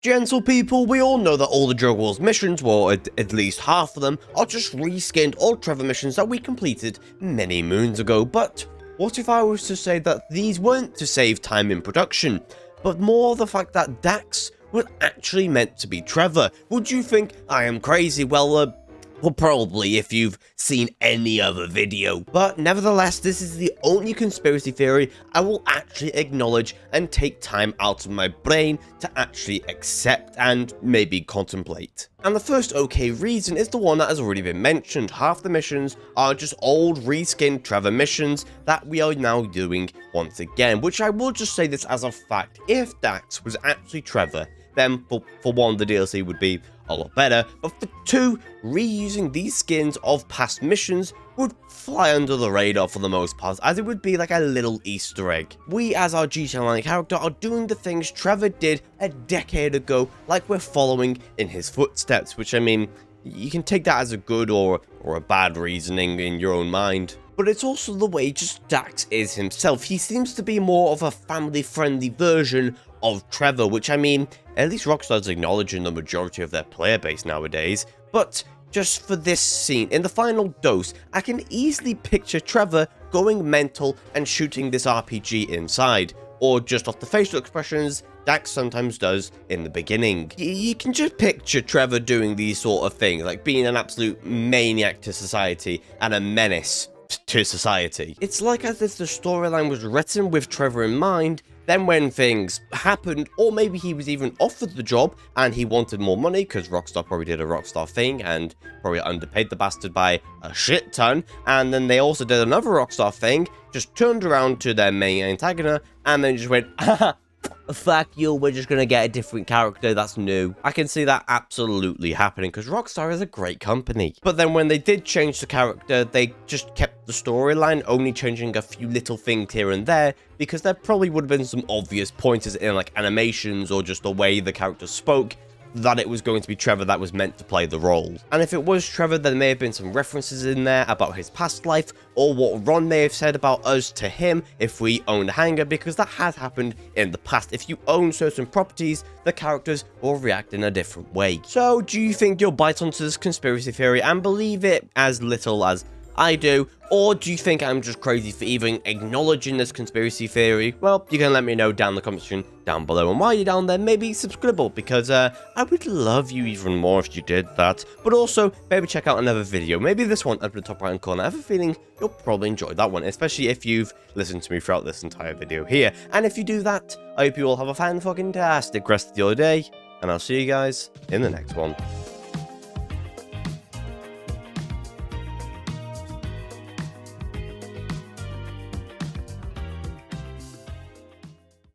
Gentle people, we all know that all the Drug Wars missions, well at least half of them, are just reskinned old Trevor missions that we completed many moons ago, but what if I was to say that these weren't to save time in production, but more the fact that Dax was actually meant to be Trevor? Would you think I am crazy? Well, probably if you've seen any other video. But nevertheless, this is the only conspiracy theory I will actually acknowledge and take time out of my brain to actually accept and maybe contemplate. And the first okay reason is the one that has already been mentioned. Half the missions are just old reskinned Trevor missions that we are now doing once again, which I will just say this as a fact. If Dax was actually Trevor, then for one, the DLC would be a lot better, but for two, reusing these skins of past missions would fly under the radar for the most part, as it would be like a little Easter egg. We as our GTA Online character are doing the things Trevor did a decade ago, like we're following in his footsteps, which I mean, you can take that as a good or a bad reasoning in your own mind. But it's also the way just Dax is himself. He seems to be more of a family-friendly version of Trevor, which I mean, at least Rockstar's acknowledging the majority of their player base nowadays. But just for this scene, in the final dose, I can easily picture Trevor going mental and shooting this RPG inside, or just off the facial expressions Dax sometimes does in the beginning. You can just picture Trevor doing these sort of things, like being an absolute maniac to society and a menace to society. It's like as if the storyline was written with Trevor in mind, then when things happened, or maybe he was even offered the job and he wanted more money because Rockstar probably did a Rockstar thing and probably underpaid the bastard by a shit ton, and then they also did another Rockstar thing, just turned around to their main antagonist and then just went, haha, fuck you, we're just gonna get a different character that's new. I can see that absolutely happening because Rockstar is a great company. But then when they did change the character, they just kept the storyline, only changing a few little things here and there, because there probably would have been some obvious pointers in like animations or just the way the character spoke that it was going to be Trevor that was meant to play the role. And if it was Trevor, there may have been some references in there about his past life, or what Ron may have said about us to him if we owned a hangar, because that has happened in the past. If you own certain properties, the characters will react in a different way. So do you think you'll bite onto this conspiracy theory and believe it as little as I do, or do you think I'm just crazy for even acknowledging this conspiracy theory? Well, you can let me know down in the comment section down below, and while you're down there, maybe subscribe, because I would love you even more if you did that. But also, maybe check out another video, maybe this one up in the top right hand corner. I have a feeling you'll probably enjoy that one, especially if you've listened to me throughout this entire video here. And if you do that, I hope you all have a fan-fucking-tastic rest of your day, and I'll see you guys in the next one.